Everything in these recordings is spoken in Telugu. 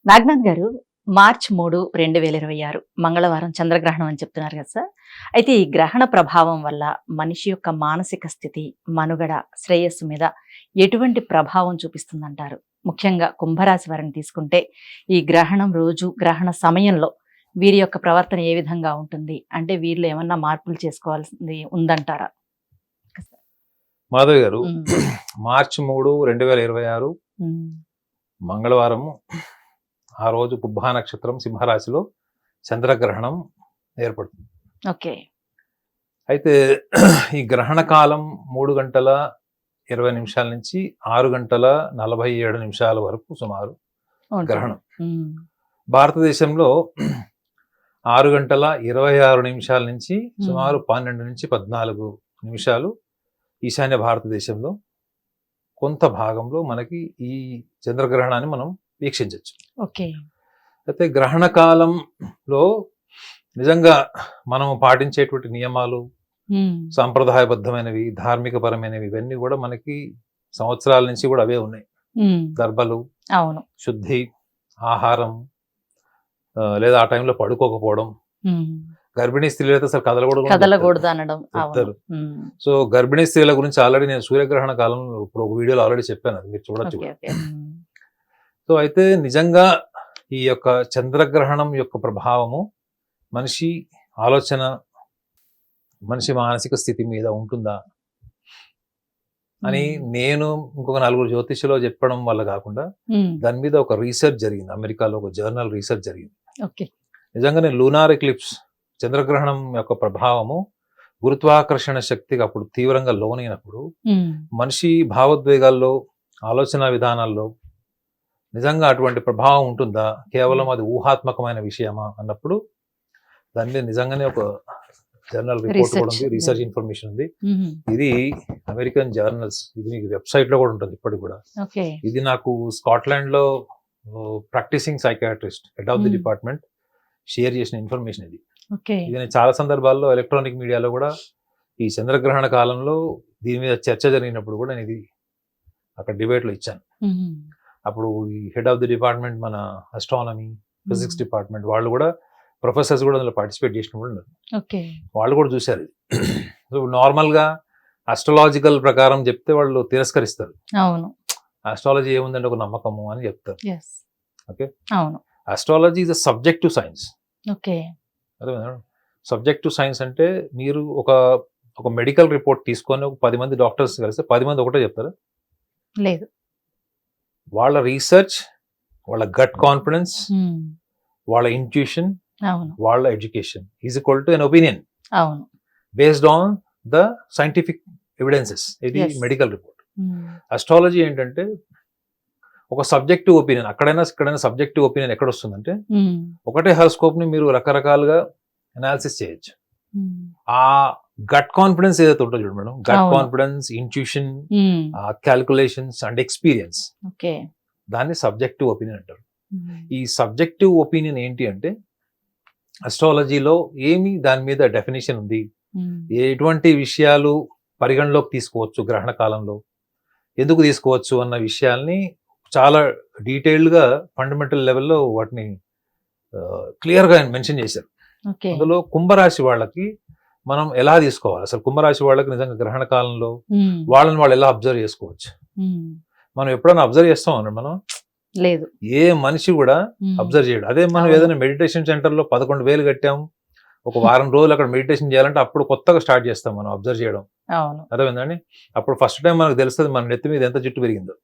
నాగనాథ్ గారు, మార్చ్ 3, 2026 మంగళవారం చంద్రగ్రహణం అని చెప్తున్నారు కదా సార్. అయితే ఈ గ్రహణ ప్రభావం వల్ల మనిషి యొక్క మానసిక స్థితి, మనుగడ, శ్రేయస్సు మీద ఎటువంటి ప్రభావం చూపిస్తుందంటారు? ముఖ్యంగా కుంభరాశి వారిని తీసుకుంటే ఈ గ్రహణం రోజు, గ్రహణ సమయంలో వీరి యొక్క ప్రవర్తన ఏ విధంగా ఉంటుంది? అంటే వీరిలో ఏమన్నా మార్పులు చేసుకోవాల్సింది ఉందంటారా? మాధవి గారు, ఉమ్, మార్చి 3, 2026 ఉమ్, మంగళవారం ఆ రోజు పుబ్బా నక్షత్రం సింహరాశిలో చంద్రగ్రహణం ఏర్పడుతుంది. ఓకే. అయితే ఈ గ్రహణ కాలం 3 గంటల 20 నిమిషాల నుంచి 6 గంటల 47 నిమిషాల వరకు సుమారు ఉంటుంది. గ్రహణం. ఉమ్, భారతదేశంలో 6 గంటల 26 నిమిషాల నుంచి సుమారు 12 నుంచి 14 నిమిషాలు ఈశాన్య భారతదేశంలో కొంత భాగంలో మనకి ఈ చంద్రగ్రహణాన్ని మనం వీక్షించవచ్చు. ఓకే. అయితే గ్రహణ కాలంలో నిజంగా మనం పాటించేటువంటి నియమాలు, ఉమ్, సాంప్రదాయబద్ధమైనవి, ధార్మికపరమైనవి ఇవన్నీ కూడా మనకి సంవత్సరాల నుంచి కూడా అవే ఉన్నాయి. ఉమ్, దర్బలు, అవును. శుద్ధి, ఆహారం, లేదా ఆ టైంలో పడుకోకపోవడం, ఉమ్, గర్భిణీ స్త్రీలు అయితే అసలు కదలకూడదు అనడం. అవును. చెప్తారు. ఉమ్, సో గర్భిణీ స్త్రీల గురించి ఆల్రెడీ నేను సూర్యగ్రహణ కాలంలో ఇప్పుడు ఒక వీడియోలో ఆల్రెడీ చెప్పాను, అది మీరు చూడొచ్చు ఓకే, కూడా. ఓకే. ఉమ్, సో అయితే నిజంగా ఈ యొక్క చంద్రగ్రహణం యొక్క ప్రభావము మనిషి ఆలోచన, మనిషి మానసిక స్థితి మీద ఉంటుందా అని నేను ఇంకొక 4 జ్యోతిష్యులో చెప్పడం వల్ల కాకుండా ఉమ్, దాని మీద ఒక రీసెర్చ్ జరిగింది. అమెరికాలో ఒక జర్నల్ రీసెర్చ్ జరిగింది. ఓకే. నిజంగానే లూనార్ ఎక్లిప్స్, చంద్రగ్రహణం యొక్క ప్రభావము గురుత్వాకర్షణ శక్తికి అప్పుడు తీవ్రంగా లోనైనప్పుడు ఉమ్, మనిషి భావోద్వేగాల్లో, ఆలోచన విధానాల్లో నిజంగా అటువంటి ప్రభావం ఉంటుందా, కేవలం అది ఊహాత్మకమైన విషయమా అన్నప్పుడు దాని మీద నిజంగానే ఒక జర్నల్ రిపోర్ట్ కూడా ఉంది, రీసెర్చ్ ఇన్ఫర్మేషన్ ఉంది. ఉమ్, ఇది అమెరికన్ జర్నల్స్, ఇది మీకు వెబ్సైట్ లో కూడా ఉంటుంది ఇప్పటికి కూడా. ఓకే. ఇది నాకు స్కాట్లాండ్ లో practising psychiatrist, head of the Hmm. Department share చేసిన ఇన్ఫర్మేషన్ ఇది. ఓకే. ఇది నేను చాలా సందర్భాల్లో ఎలక్ట్రానిక్ మీడియాలో కూడా ఈ చంద్రగ్రహణ కాలంలో దీని మీద చర్చ జరిగినప్పుడు కూడా నేను ఇది అక్కడ డిబేట్ లో ఇచ్చాను. ఉమ్, అప్పుడు ఈ హెడ్ ఆఫ్ ది డిపార్ట్మెంట్, మన అస్ట్రానమీ, ఫిజిక్స్ డిపార్ట్మెంట్ వాళ్ళు కూడా, ప్రొఫెసర్స్ కూడా అందులో పార్టిసిపేట్ చేసిన వాళ్ళు ఉన్నారు. ఓకే. వాళ్ళు కూడా చూశారు ఇది. సో నార్మల్ గా అస్ట్రాలాజికల్ ప్రకారం చెప్తే వాళ్ళు తిరస్కరిస్తారు. అవును. ఆస్ట్రాలజీ ఏముందంటే ఒక నమ్మకము అని చెప్తారు. ఎస్. ఓకే. అవును. Astrology is a subject to science. Okay. అదే సబ్జెక్ట్ టు సైన్స్ అంటే మీరు ఒక మెడికల్ రిపోర్ట్ తీసుకొని ఒక 10 మంది డాక్టర్స్ కలిస్తే 10 మంది ఒకటే చెప్తారు. లేదు. వాళ్ళ రీసెర్చ్, వాళ్ళ గట్ కాన్ఫిడెన్స్, ఉమ్, వాళ్ళ ఇంట్యూషన్, అవును. వాళ్ళ education is equal to an opinion అవును. Based on the scientific evidences. ఇది Yes. Medical report. Um, astrology ఏంటంటే ఒక సబ్జెక్టివ్ ఒపీనియన్. ఇక్కడైనా సబ్జెక్టివ్ ఒపీనియన్ ఎక్కడ వస్తుందంటే ఉమ్, ఒకటే హారోస్కోప్ ని మీరు రకరకాలుగా అనాలిసిస్ చేయొచ్చు. ఉమ్, ఆ గట్ కాన్ఫిడెన్స్ ఏదైతే ఉంటుందో చూడండి మేడం, గట్ అవును. Confidence, intuition, um, calculations and experience, okay. దాన్ని సబ్జెక్టివ్ ఒపీనియన్ అంటారు. ఉమ్, ఈ సబ్జెక్టివ్ ఒపీనియన్ ఏంటి అంటే అస్ట్రాలజీలో ఏమి దాని మీద డెఫినేషన్ ఉంది, ఉమ్, ఎటువంటి విషయాలు పరిగణలోకి తీసుకోవచ్చు, గ్రహణ కాలంలో ఎందుకు తీసుకోవచ్చు అన్న విషయాల్ని చాలా డీటెయిల్డ్గా ఫండమెంటల్ లెవెల్లో వాటిని క్లియర్గా మెన్షన్ చేశారు. ఓకే. అందులో కుంభరాశి వాళ్ళకి మనం ఎలా తీసుకోవాలి, అసలు కుంభరాశి వాళ్ళకి నిజంగా గ్రహణ కాలంలో ఉమ్, వాళ్ళని వాళ్ళు ఎలా అబ్జర్వ్ చేసుకోవచ్చు. ఉమ్, మనం ఎప్పుడైనా అబ్జర్వ్ చేస్తాం అన్న మనం లేదు. ఏ మనిషి కూడా ఉమ్, అబ్జర్వ్ చేయడు. అదే మనం అవును. ఏదైనా మెడిటేషన్ సెంటర్లో 11,000 కట్టాం, ఒక వారం రోజులు అక్కడ మెడిటేషన్ చేయాలంటే అప్పుడు కొత్తగా స్టార్ట్ చేస్తాం మనం అబ్జర్వ్ చేయడం. అవును. అర్థమైందండి? అప్పుడు ఫస్ట్ టైం మనకు తెలుస్తుంది మన నెత్తి మీద ఎంత జుట్టు పెరిగిందో.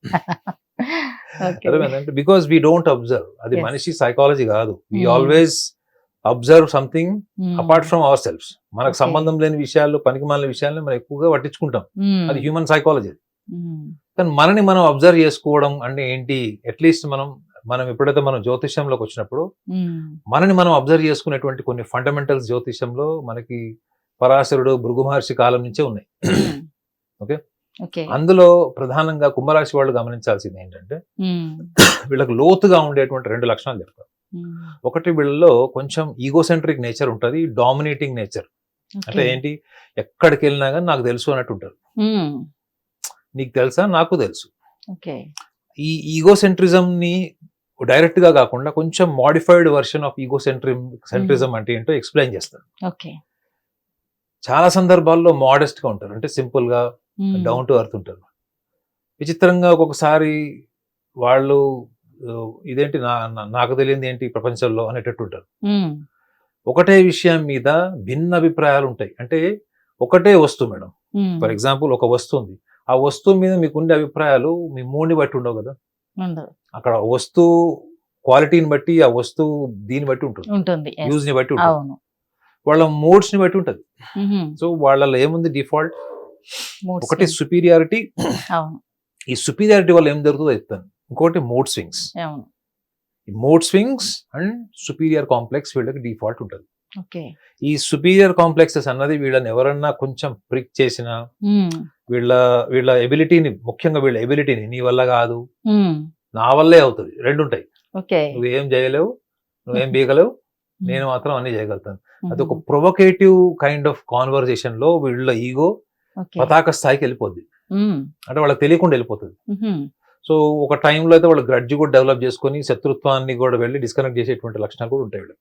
ఓకే. అర్థమైందంటే బికాస్ వీ డోంట్ అబ్జర్వ్. అది Yes. మనిషి సైకాలజీ కాదు. We Hmm. Always observe something um, apart from our selves. మనకు Okay. సంబంధం లేని విషయాలు, పనికిమాలిన విషయాలను మనం ఎక్కువగా పట్టించుకుంటాం. ఉమ్, అది హ్యూమన్ సైకాలజీ. ఉమ్, కానీ మనని మనం అబ్జర్వ్ చేసుకోవడం అంటే ఏంటి, అట్లీస్ట్ మనం ఎప్పుడైతే మనం జ్యోతిష్యంలోకి వచ్చినప్పుడు ఉమ్, మనని మనం అబ్జర్వ్ చేసుకునేటువంటి కొన్ని ఫండమెంటల్స్ జ్యోతిష్యంలో మనకి పరాశరుడు, భృగు మహర్షి కాలం నుంచే ఉన్నాయి. ఉమ్, ఓకే. ఓకే. అందులో ప్రధానంగా కుంభరాశి వాళ్ళు గమనించాల్సింది ఏంటంటే ఉమ్, వీళ్ళకి లోతుగా ఉండేటువంటి 2 లక్షణాలు చెప్తారు. ఉమ్, ఒకటి, వీళ్ళలో కొంచెం ఈగోసెంట్రిక్ నేచర్ ఉంటుంది, డామినేటింగ్ నేచర్. అంటే ఓకే. ఏంటి, ఎక్కడికి వెళ్ళినా కానీ నాకు తెలుసు అన్నట్టు ఉంటారు. ఉమ్, నీకు తెలుసా, నాకు తెలుసు. ఓకే. ఈ ఈగోసెంట్రిజం ని డైరెక్ట్ గా కాకుండా కొంచెం మాడిఫైడ్ వర్షన్ ఆఫ్ ఈగో సెంట్రిజం అంటే ఏంటో ఎక్స్ప్లెయిన్ చేస్తాను. ఓకే. చాలా సందర్భాల్లో మోడెస్ట్ గా ఉంటారు, అంటే సింపుల్ గా డౌన్ టు ఎర్త్ ఉంటారు. విచిత్రంగా ఒక్కొక్కసారి వాళ్ళు ఇదేంటి నాకు తెలియదు ఏంటి ప్రపంచంలో అనేటట్టు ఉంటారు. ఒకటే విషయం మీద భిన్న అభిప్రాయాలు ఉంటాయి. అంటే ఒకటే వస్తువు మేడం, ఫర్ ఎగ్జాంపుల్ ఒక వస్తువు ఉంది, ఆ వస్తువు మీద మీకుండే అభిప్రాయాలు మీ మూడ్ని బట్టి ఉండవు కదా. అక్కడ వస్తువు క్వాలిటీని బట్టి, ఆ వస్తువు దీన్ని బట్టి ఉంటుంది, యూజ్ ని బట్టి ఉంటుంది, వాళ్ళ మూడ్స్ ని బట్టి ఉంటుంది. సో వాళ్ళలో ఏముంది డిఫాల్ట్, ఒకటి సుపీరియారిటీ. ఈ సుపీరియారిటీ వల్ల ఏం జరుగుతుందో చెప్తాను. ఇంకోటి మూడ్ స్వింగ్స్. ఈ mood swings and superior complex వీళ్ళకి డిఫాల్ట్ ఉంటుంది. ఈ సుపీరియర్ కాంప్లెక్సెస్ అన్నది వీళ్ళని ఎవరన్నా కొంచెం ప్రిక్ చేసినా, వీళ్ళ ఎబిలిటీని, ముఖ్యంగా వీళ్ళ ఎబిలిటీని, నీ వల్ల కాదు నా వల్లే అవుతుంది, రెండు ఉంటాయి. నువ్వేం చేయలేవు, నువ్వేం బీగలేవు, నేను మాత్రం అన్ని చేయగలుగుతాను. అది ఒక ప్రొవోకేటివ్ కైండ్ ఆఫ్ కాన్వర్జేషన్ లో వీళ్ళ ఈగో పతాక స్థాయికి వెళ్ళిపోద్ది, అంటే వాళ్ళకి తెలియకుండా వెళ్ళిపోతుంది. సో ఒక టైంలో అయితే వాళ్ళు గ్రడ్జ్ కూడా డెవలప్ చేసుకొని శత్రుత్వాన్ని కూడా వెళ్ళి డిస్కనెక్ట్ చేసేటువంటి లక్షణాలు కూడా ఉంటాయి వీళ్ళకి.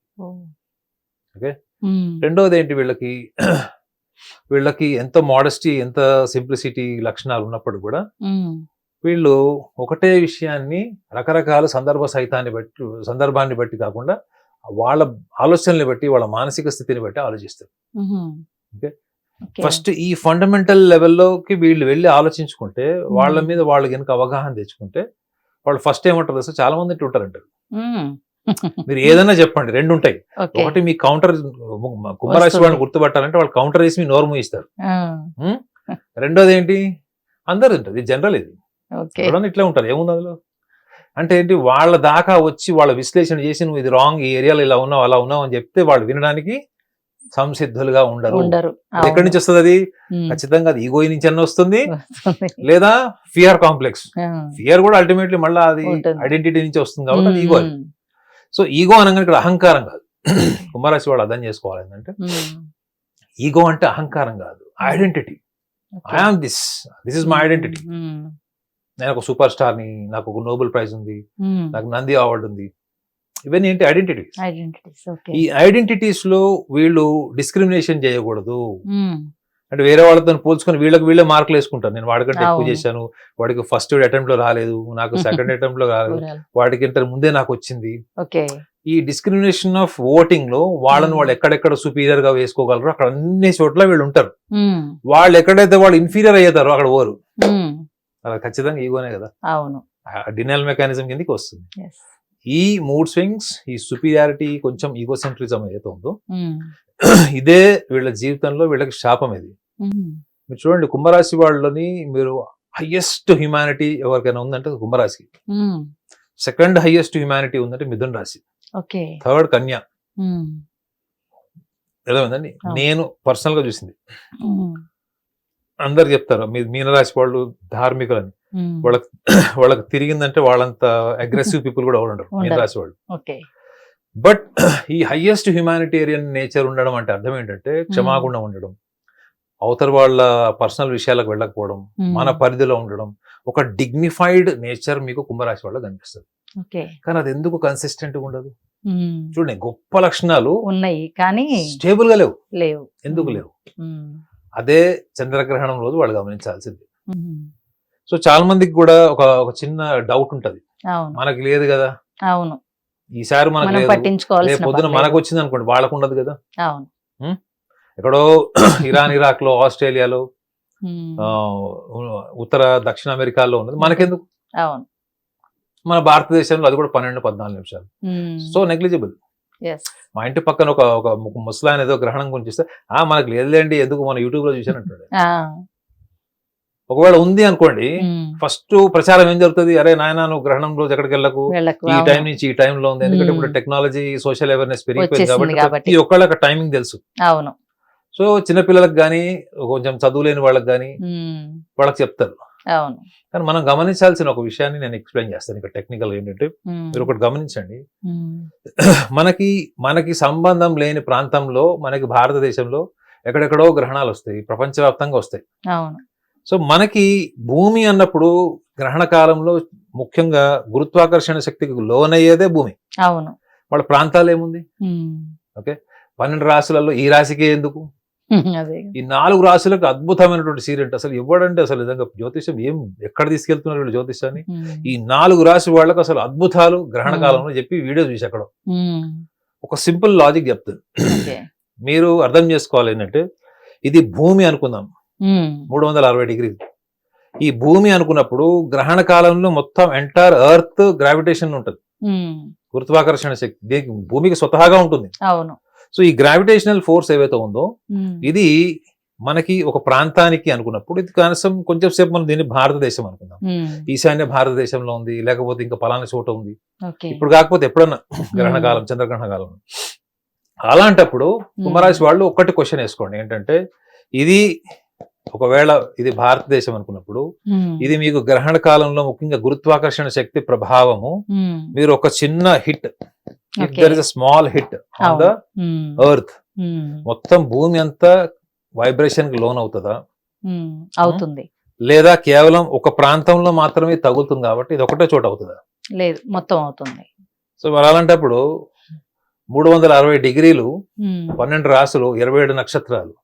ఓకే. రెండోది ఏంటి, వీళ్ళకి ఎంత మోడెస్టీ, ఎంత సింప్లిసిటీ లక్షణాలు ఉన్నప్పుడు కూడా వీళ్ళు ఒకటే విషయాన్ని రకరకాల సందర్భాన్ని బట్టి కాకుండా వాళ్ళ ఆలోచనల్ని బట్టి, వాళ్ళ మానసిక స్థితిని బట్టి ఆలోచిస్తారు. ఓకే. ఫస్ట్ ఈ ఫండమెంటల్ లెవెల్లోకి వీళ్ళు వెళ్ళి ఆలోచించుకుంటే, వాళ్ళ మీద వాళ్ళు కనుక అవగాహన తెచ్చుకుంటే, వాళ్ళు ఫస్ట్ ఏమంటారు అసలు, చాలా మంది ఉంటారంటారు, మీరు ఏదైనా చెప్పండి, రెండు ఉంటాయి. ఒకటి మీ కౌంటర్, కుంభరాశి వాళ్ళని గుర్తుపట్టాలంటే వాళ్ళు కౌంటర్ వేసి మీ నోరు మూయిస్తారు. రెండోది ఏంటి, అందరు ఉంటుంది, జనరల్ ఇది, ఇట్లా ఉంటారు, ఏముంది అందులో అంటే ఏంటి, వాళ్ళ దాకా వచ్చి వాళ్ళ విశ్లేషణ చేసి నువ్వు ఇది రాంగ్, ఈ ఏరియాలో ఇలా ఉన్నావు అలా ఉన్నావు అని చెప్తే వాళ్ళు వినడానికి సంసిద్ధులుగా ఉండరు. ఎక్కడి నుంచి వస్తుంది అది? ఖచ్చితంగా అది ఈగో నుంచి అన్న వస్తుంది, లేదా ఫియర్ కాంప్లెక్స్. ఫియర్ కూడా అల్టిమేట్లీ మళ్ళీ అది ఐడెంటిటీ నుంచి వస్తుంది కాబట్టి అది ఈగో. సో ఈగో అనగానే ఇక్కడ అహంకారం కాదు. కుంభరాశి వాళ్ళు అర్థం చేసుకోవాలి ఏంటంటే, ఈగో అంటే అహంకారం కాదు, identity. I am this is my identity. నేను ఒక సూపర్ స్టార్ని, నాకు ఒక నోబెల్ ప్రైజ్ ఉంది, నాకు నంది అవార్డు ఉంది, ఇవన్నీ ఏంటి, ఐడెంటిటీస్. ఈ ఐడెంటిటీస్ లో వీళ్ళు డిస్క్రిమినేషన్ చేయకూడదు. అంటే వేరే వాళ్ళతో పోల్చుకొని వీళ్ళే మార్కులు వేసుకుంటారు, నేను వాడికంటే ఎక్కువ చేశాను, వాడికి ఫస్ట్ అటెంప్ట్ లో రాలేదు, నాకు సెకండ్ అటెంప్ట్ లో రాలేదు, వాడికి ఇంత ముందే నాకు వచ్చింది. ఈ డిస్క్రిమినేషన్ ఆఫ్ ఓటింగ్ లో వాళ్ళు ఎక్కడెక్కడ సుపీరియర్ గా వేసుకోగలరు, అక్కడ అన్ని చోట్ల వీళ్ళు ఉంటారు. వాళ్ళు ఎక్కడైతే వాళ్ళు ఇన్ఫీరియర్ అయ్యేతారో అక్కడ ఓరు, అలా ఖచ్చితంగా ఈగోనే కదా, డినైల్ మెకానిజం కిందకి వస్తుంది. ఈ మూడ్ స్వింగ్స్, ఈ సుపీరియారిటీ, కొంచెం ఈగోసెంట్రిజం ఏదైతే ఉందో, ఇదే వీళ్ళ జీవితంలో వీళ్ళకి శాపం. ఇది మీరు చూడండి, కుంభరాశి వాళ్ళని మీరు హైయెస్ట్ హ్యుమానిటీ ఎవరికైనా ఉందంటే కుంభరాశి, సెకండ్ హైయెస్ట్ హ్యుమానిటీ ఉందంటే మిథున రాశి, థర్డ్ కన్యా. ఎలా ఉందండి, నేను పర్సనల్ గా చూసింది. అందరు చెప్తారు మీనరాశి వాళ్ళు ధార్మికులని, వాళ్ళకి తిరిగిందంటే వాళ్ళంత అగ్రెసివ్ పీపుల్ కూడా ఉండరు మీనరాశి వాళ్ళు. బట్ ఈ హైయెస్ట్ హ్యుమానిటేరియన్ నేచర్ ఉండడం అంటే అర్థం ఏంటంటే, క్షమాగుణం ఉండడం, అవతల వాళ్ళ పర్సనల్ విషయాలకు వెళ్ళకపోవడం, మన పరిధిలో ఉండడం, ఒక డిగ్నిఫైడ్ నేచర్ మీకు కుంభరాశి వాళ్ళకి కనిపిస్తుంది. కానీ అది ఎందుకు కన్సిస్టెంట్ గా ఉండదు? చూడండి, గొప్ప లక్షణాలు ఉన్నాయి కానీ స్టేబుల్ గా లేవు. ఎందుకు లేవు? అదే చంద్రగ్రహణం రోజు వాళ్ళు గమనించాల్సింది. సో చాలా మందికి కూడా ఒక చిన్న డౌట్ ఉంటది, మనకి లేదు కదా, ఈసారి మనకు లేదు, పొద్దున మనకు వచ్చింది అనుకోండి, వాళ్ళకు ఉండదు కదా. ఎక్కడో ఇరాన్, ఇరాక్ లో, ఆస్ట్రేలియాలో, ఉత్తర దక్షిణ అమెరికాలో ఉన్నది, మనకెందుకు? మన భారతదేశంలో అది కూడా 12-14 నిమిషాలు. So negligible. మా ఇంటి పక్కన ఒక ముసలాయన ఏదో గ్రహణం గురించి ఇస్తే, మనకు లేదులేండి, ఎందుకు, మన యూట్యూబ్ లో చూసానంటాడు. ఒకవేళ ఉంది అనుకోండి, ఫస్ట్ ప్రచారం ఏం జరుగుతుంది, అరే నాయన నువ్వు గ్రహణం రోజు ఎక్కడికి వెళ్ళకు, ఈ టైం నుంచి ఈ టైంలో ఉంది. ఎందుకంటే ఇప్పుడు టెక్నాలజీ, సోషల్ అవేర్నెస్ పెరిగిపోయింది కాబట్టి ప్రతి ఒక్కళ్ళకి టైమింగ్ తెలుసు. సో చిన్నపిల్లలకు కానీ, కొంచెం చదువులేని వాళ్ళకి కానీ వాళ్ళకి చెప్తారు. కానీ మనం గమనించాల్సిన ఒక విషయాన్ని నేను ఎక్స్ప్లెయిన్ చేస్తాను ఇక్కడ. టెక్నికల్ ఏంటంటే, మీరు ఒకటి గమనించండి, మనకి సంబంధం లేని ప్రాంతంలో, మనకి భారతదేశంలో ఎక్కడెక్కడో గ్రహణాలు వస్తాయి, ప్రపంచవ్యాప్తంగా వస్తాయి. సో మనకి భూమి అన్నప్పుడు గ్రహణ కాలంలో ముఖ్యంగా గురుత్వాకర్షణ శక్తికి లోనయ్యేదే భూమి. అవును. వాళ్ళ ప్రాంతాలు ఏముంది? ఉమ్. ఓకే, 12 రాశులలో ఈ రాశికే ఎందుకు? అదే. ఈ 4 రాశులకు అద్భుతమైనటువంటి సీరియట్. అసలు ఇవ్వడంటే అసలు నిజంగా జ్యోతిష్యం ఏం ఎక్కడ తీసుకెళ్తున్నారు వీళ్ళు జ్యోతిష్యాన్ని? ఈ 4 రాశి వాళ్ళకు అసలు అద్భుతాలు గ్రహణ కాలంలో చెప్పి వీడియో చూసి అక్కడ ఒక సింపుల్ లాజిక్ చెప్తుంది. మీరు అర్థం చేసుకోవాలి ఏంటంటే, ఇది భూమి అనుకుందాం, 360 డిగ్రీలు. ఈ భూమి అనుకున్నప్పుడు గ్రహణ కాలంలో మొత్తం ఎంటైర్ ఎర్త్ గ్రావిటేషన్ ఉంటుంది, గురుత్వాకర్షణ శక్తి దీనికి భూమికి స్వతహాగా ఉంటుంది. అవును. సో ఈ గ్రావిటేషనల్ ఫోర్స్ ఏవైతే ఉందో ఇది మనకి ఒక ప్రాంతానికి అనుకున్నప్పుడు ఇది కనీసం కొంచెం సేపు మనం దీన్ని భారతదేశం అనుకుందాం. ఈశాన్య భారతదేశంలో ఉంది, లేకపోతే ఇంకా పలానా చోట ఉంది. ఇప్పుడు కాకపోతే ఎప్పుడన్నా గ్రహణ కాలం, చంద్రగ్రహణ కాలం. అలాంటప్పుడు కుంభరాశి వాళ్ళు ఒక్కటి క్వశ్చన్ వేసుకోండి ఏంటంటే, ఇది ఒకవేళ ఇది భారతదేశం అనుకున్నప్పుడు ఇది మీకు గ్రహణ కాలంలో ముఖ్యంగా గురుత్వాకర్షణ శక్తి ప్రభావము, మీరు ఒక చిన్న hit, if there is a small hit on the earth, మొత్తం భూమి అంతా వైబ్రేషన్ కి లోన్ అవుతుందా? అవుతుంది. లేదా కేవలం ఒక ప్రాంతంలో మాత్రమే తగులుతుంది కాబట్టి ఇది ఒకటే చోట అవుతుందా? లేదు, మొత్తం అవుతుంది. సో మరి అలాంటప్పుడు 360 డిగ్రీలు, 12 రాశులు, 27 నక్షత్రాలు.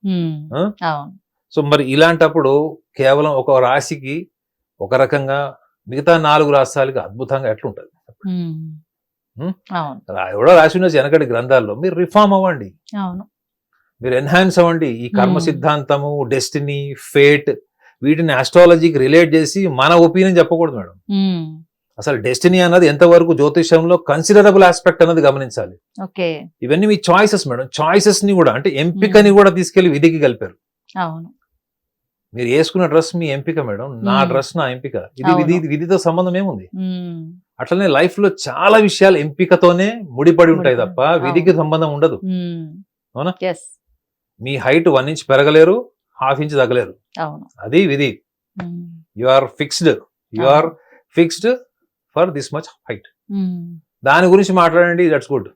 సో మరి ఇలాంటప్పుడు కేవలం ఒక రాశికి ఒక రకంగా, మిగతా 4 రాష్ట్రాలకి అద్భుతంగా ఎట్లుంటది? ఎవడో రాసి ఉన్న వెనకటి గ్రంథాల్లో మీరు రిఫార్మ్ అవ్వండి, మీరు ఎన్హాన్స్ అవ్వండి. ఈ కర్మ సిద్ధాంతము, డెస్టినీ, ఫేట్ వీటిని ఆస్ట్రాలజీకి రిలేట్ చేసి మన ఒపీనియన్ చెప్పకూడదు మేడం. అసలు డెస్టినీ అన్నది ఎంతవరకు జ్యోతిషంలో కన్సిడరబుల్ ఆస్పెక్ట్ అన్నది గమనించాలి. ఇవన్నీ మీ చాయిసెస్ మేడం. చాయిసెస్ ని కూడా అంటే ఎంపికని కూడా తీసుకెళ్లి విధికి కలిపారు. మీరు వేసుకున్న డ్రెస్ మీ ఎంపిక మేడం, నా డ్రెస్ నా ఎంపిక. ఇది విధితో సంబంధం ఏముంది? అట్లనే లైఫ్ లో చాలా విషయాలు ఎంపికతోనే ముడిపడి ఉంటాయి తప్ప విధికి సంబంధం ఉండదు. అవునా? మీ హైట్ 1 ఇంచ్ పెరగలేరు, 1/2 ఇంచ్ తగ్గలేరు, అది విధి. You are fixed for this much height. దాని గురించి మాట్లాడండి, దట్స్ గుడ్.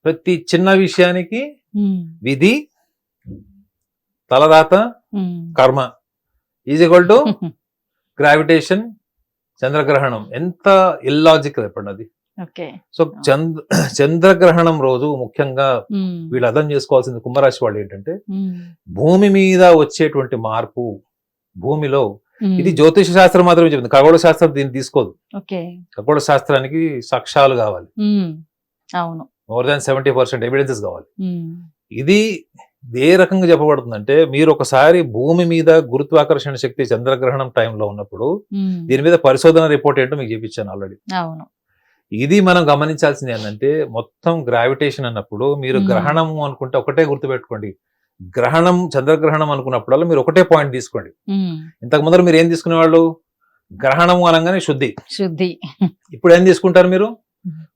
ప్రతి చిన్న విషయానికి విధి, తలరాత, కర్మ ఈజ్ ఈక్వల్ టు గ్రావిటేషన్, చంద్రగ్రహణం. ఎంత ఇల్లాజికల్ చెప్పండి అది. సో చంద్రగ్రహణం రోజు ముఖ్యంగా వీళ్ళు అర్థం చేసుకోవాల్సింది కుంభరాశి వాళ్ళు ఏంటంటే, భూమి మీద వచ్చేటువంటి మార్పు, భూమిలో ఇది జ్యోతిష శాస్త్రం మాత్రమే చెప్పింది, ఖగోళ శాస్త్రం దీన్ని తీసుకోదు. ఖగోళ శాస్త్రానికి సాక్ష్యాలు కావాలి, మోర్ దాన్ 70% ఎవిడెన్సెస్ కావాలి. ఇది ఏ రకంగా చెప్పబడుతుందంటే, మీరు ఒకసారి భూమి మీద గురుత్వాకర్షణ శక్తి చంద్రగ్రహణం టైంలో ఉన్నప్పుడు దీని మీద పరిశోధన రిపోర్ట్ ఏంటో మీకు చూపించాను ఆల్రెడీ. ఇది మనం గమనించాల్సింది ఏంటంటే, మొత్తం గ్రావిటేషన్ అన్నప్పుడు మీరు గ్రహణము అనుకుంటే ఒకటే గుర్తుపెట్టుకోండి. గ్రహణం, చంద్రగ్రహణం అనుకున్నప్పుడల్లా మీరు ఒకటే పాయింట్ తీసుకోండి. ఇంతకు ముందర మీరు ఏం తీసుకునేవాళ్ళు? గ్రహణము అనగానే శుద్ధి. ఇప్పుడు ఏం తీసుకుంటారు మీరు?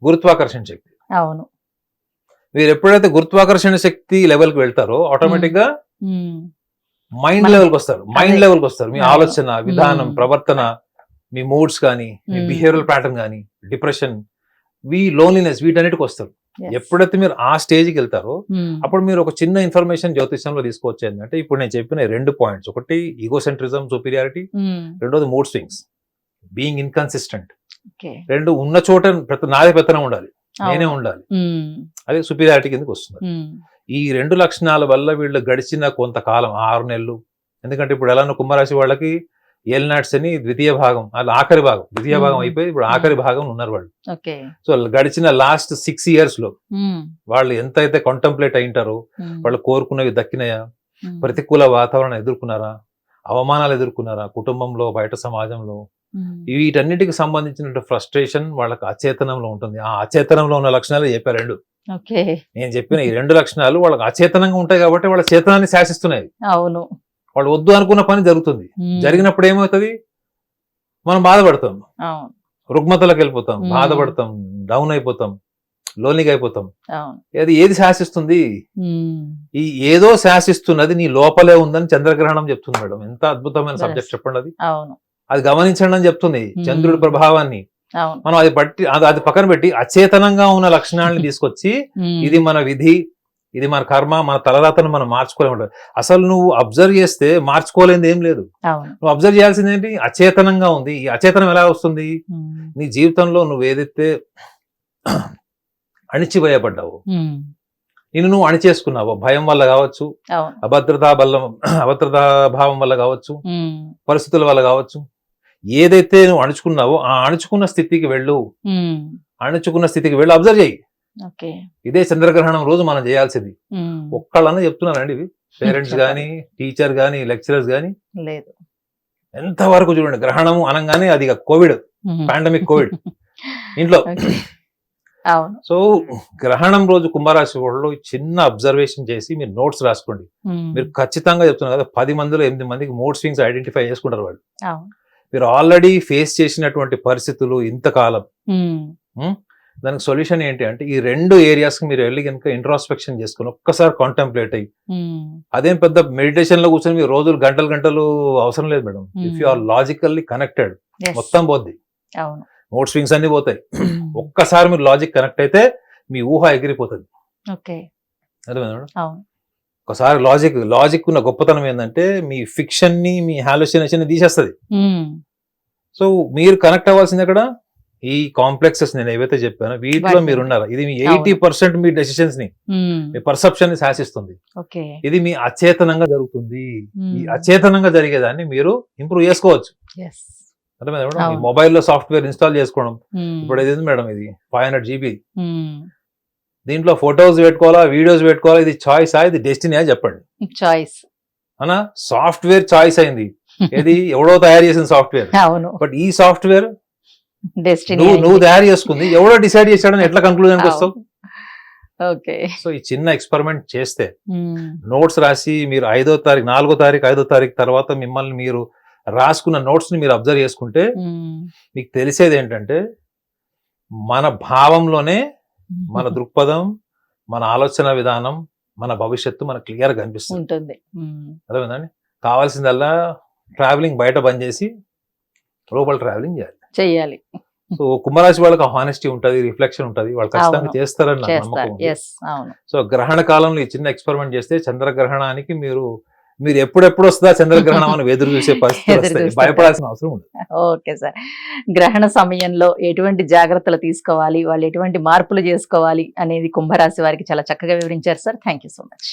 గురుత్వాకర్షణ శక్తి. అవును. మీరు ఎప్పుడైతే గురుత్వాకర్షణ శక్తి లెవెల్కి వెళ్తారో ఆటోమేటిక్ గా మైండ్ లెవెల్కి వస్తారు. మీ ఆలోచన విధానం, ప్రవర్తన, మీ మూడ్స్ కానీ, మీ బిహేవియరల్ ప్యాటర్న్ కానీ, డిప్రెషన్, లోన్లీనెస్, వీటన్నిటికి వస్తారు. ఎప్పుడైతే మీరు ఆ స్టేజ్కి వెళ్తారో అప్పుడు మీరు ఒక చిన్న ఇన్ఫర్మేషన్ జ్యోతిష్యంలో తీసుకోవచ్చు. ఏంటంటే ఇప్పుడు నేను చెప్పిన 2 పాయింట్స్, ఒకటి ఈగోసెంట్రిజం, సుపీరియారిటీ, రెండోది మూడ్ స్వింగ్స్, బీయింగ్ ఇన్కన్సిస్టెంట్. 2 ఉన్న చోట నాదే పెత్తనం ఉండాలి, నేనే ఉండాలి, అదే సుపీరియారిటీ కిందకి వస్తుంది. ఈ 2 లక్షణాల వల్ల వీళ్ళు గడిచిన కొంతకాలం, 6 నెలలు, ఎందుకంటే ఇప్పుడు ఎలా కుంభరాశి వాళ్ళకి ఏల్నాట్స్ అని ద్వితీయ భాగం, అది ఆఖరి భాగం, ద్వితీయ భాగం అయిపోయి ఇప్పుడు ఆఖరి భాగం ఉన్నారు వాళ్ళు. సో గడిచిన లాస్ట్ 6 years లో వాళ్ళు ఎంతైతే కాంటంప్లేట్ అయింటారో, వాళ్ళు కోరుకున్నవి దక్కినాయా, ప్రతికూల వాతావరణం ఎదుర్కొన్నారా, అవమానాలు ఎదుర్కొన్నారా, కుటుంబంలో, బయట సమాజంలో, వీటన్నిటికి సంబంధించిన ఫ్రస్ట్రేషన్ వాళ్ళకి అచేతనంలో ఉంటుంది. ఆ అచేతనంలో ఉన్న లక్షణాలు చెప్పారు 2. నేను చెప్పిన ఈ 2 లక్షణాలు వాళ్ళకి అచేతనంగా ఉంటాయి కాబట్టి వాళ్ళ చేతనాన్ని శాసిస్తున్నాయి. అవును. వాళ్ళు వద్దు అనుకున్న పని జరుగుతుంది. జరిగినప్పుడు ఏమవుతుంది? మనం బాధపడతాం, రుగ్మతలకు వెళ్ళిపోతాం, బాధపడతాం, డౌన్ అయిపోతాం, లోన్లీగా అయిపోతాం. అది ఏది శాసిస్తుంది? ఈ ఏదో శాసిస్తున్నది నీ లోపలే ఉందని చంద్రగ్రహణం చెప్తుంది మేడం. ఎంత అద్భుతమైన సబ్జెక్ట్ చెప్పండి అది. అది గమనించండి అని చెప్తుంది, చంద్రుడి ప్రభావాన్ని. మనం అది పక్కన పెట్టి అచేతనంగా ఉన్న లక్షణాలను తీసుకొచ్చి ఇది మన విధి, ఇది మన కర్మ, మన తలరాతను మనం మార్చుకోలేము. అసలు నువ్వు అబ్జర్వ్ చేస్తే మార్చుకోలేనిది ఏం లేదు. అవును. నువ్వు అబ్జర్వ్ చేయాల్సింది ఏంటి? అచేతనంగా ఉంది. ఈ అచేతనం ఎలా వస్తుంది? ఉమ్, నీ జీవితంలో నువ్వు ఏదైతే అణిచివేయబడ్డావు, నిన్ను నువ్వు అణిచేసుకున్నావు, భయం వల్ల కావచ్చు, అవును. అభద్రతా భావం వల్ల కావచ్చు, ఉమ్, పరిస్థితుల వల్ల కావచ్చు, ఏదైతే నువ్వు అణుచుకున్నావో ఆ అణుచుకున్న స్థితికి వెళ్ళు. ఉమ్, అణుచుకున్న స్థితికి వెళ్ళి అబ్జర్వ్ చేయి. ఓకే. ఇదే చంద్రగ్రహణం రోజు మనం చేయాల్సింది. ఉమ్, ఒక్కళ్ళన్నా చెప్తున్నారండి ఇవి? పేరెంట్స్ కానీ, టీచర్ కానీ, లెక్చరర్స్ కానీ లేదు. ఎంతవరకు చూడండి, గ్రహణం అనగానే అది కోవిడ్, ఉమ్. పాండమిక్ కోవిడ్ ఇంట్లో. ఓకే. అవును. సో గ్రహణం రోజు కుంభరాశి వాళ్ళు చిన్న అబ్జర్వేషన్ చేసి మీరు నోట్స్ రాసుకోండి. ఉమ్, మీరు ఖచ్చితంగా చెప్తున్నారు కదా, 10 మందిలో 8 మందికి మూడ్ స్వింగ్స్ ఐడెంటిఫై చేసుకుంటారు వాళ్ళు. అవును. మీరు ఆల్రెడీ ఫేస్ చేసినటువంటి పరిస్థితులు ఇంతకాలం, ఉమ్, దానికి సొల్యూషన్ ఏంటి అంటే ఈ 2 ఏరియాస్ కి మీరు వెళ్ళి కనుక ఇంట్రాస్పెక్షన్ చేసుకుని ఒక్కసారి కాంటెంప్లేట్ అయ్యి, ఉమ్, అదేం పెద్ద మెడిటేషన్ లో కూర్చొని మీరు రోజులు గంటలు గంటలు అవసరం లేదు madam. If you are logically connected yes. మొత్తం పోద్ది, అవును. మూడ్ స్వింగ్స్ అన్ని పోతాయి. ఉమ్, ఒక్కసారి మీరు లాజిక్ కనెక్ట్ అయితే మీ ఊహ ఎగిరిపోతుంది. ఓకే. అర్థమైందా మేడం? అవును. ఒకసారి లాజిక్ ఉన్న గొప్పతనం ఏంటంటే మీ ఫిక్షన్ ని, మీ హాలుసినేషన్ ని తీసేస్తుంది. ఉమ్, సో మీరు కనెక్ట్ అవ్వాల్సింది అక్కడ ఈ కాంప్లెక్సెస్ నేను ఏవైతే చెప్పానో వీటిలో వాటి మీరు ఉన్నారు. ఇది మీ 80% మీ డెసిషన్స్ ని, ఉమ్, మీ పర్సెప్షన్ ని శాసిస్తుంది. ఓకే. ఇది మీ అచేతనంగా జరుగుతుంది. ఈ ఉమ్, అచేతనంగా జరిగేదాన్ని మీరు ఇంప్రూవ్ చేసుకోవచ్చు. yes. అర్థమైందా మేడం? ఈ అవును. మొబైల్లో సాఫ్ట్వేర్ ఇన్స్టాల్ చేసుకోవడం, ఉమ్, ఇప్పుడు ఇది మేడం, ఇది 500 GB. ఉమ్, దీంట్లో ఫొటోస్ పెట్టుకోవాలా, వీడియోస్ పెట్టుకోవాలా, ఇది చాయిస్ ఇది డెస్టినీ చెప్పండి చాయిస్. అనా? సాఫ్ట్వేర్ చాయిస్ అయింది. ఏది ఎవడో తయారు చేసిన సాఫ్ట్వేర్, అవును. బట్ ఈ సాఫ్ట్వేర్ డెస్టినీ. నువ్వు తయారు చేసుకుంది, ఎవడో డిసైడ్ చేశాడని ఎట్లా కంక్లూజన్కి వస్తావు? ఓకే. సో ఈ చిన్న ఎక్స్పెరిమెంట్ చేస్తే, ఉమ్, నోట్స్ రాసి మీరు 5వ తారీఖు 5వ తారీఖు తర్వాత మిమ్మల్ని మీరు రాసుకున్న నోట్స్ ని మీరు అబ్జర్వ్ చేసుకుంటే ఉమ్, మీకు తెలిసేది ఏంటంటే మన భావంలోనే మన దృక్పథం, మన ఆలోచన విధానం, మన భవిష్యత్తు మనకు క్లియర్ గా కనిపిస్తుంది. ఉంటుంది. ఉమ్, అర్థమైందండి? కావాల్సిందల్లా ట్రావెలింగ్ బయట బంద్ చేసి లోపల ట్రావెలింగ్ చేయాలి. చెయ్యాలి. సో కుంభరాశి వాళ్ళకి హానెస్టీ ఉంటుంది, రిఫ్లెక్షన్ ఉంటుంది, వాళ్ళు ఖచ్చితంగా అవును. చేస్తారని నాకు చేస్తారు. నమ్మకం ఉంది. ఎస్. అవును. సో గ్రహణ కాలంలో ఈ చిన్న ఎక్స్పెరిమెంట్ చేస్తే చంద్రగ్రహణానికి మీరు ఎప్పుడెప్పుడు వస్తుందా చంద్రగ్రహణం అని ఎదురు చూసే పరిస్థితి ఎదురు వస్తాయి. చూస్తారు. భయపడాల్సిన అవసరం ఉంది. Okay sir. గ్రహణ సమయంలో ఎటువంటి జాగ్రత్తలు తీసుకోవాలి, వాళ్ళు ఎటువంటి మార్పులు చేసుకోవాలి అనేది కుంభరాశి వారికి చాలా చక్కగా వివరించారు sir. Thank you so much.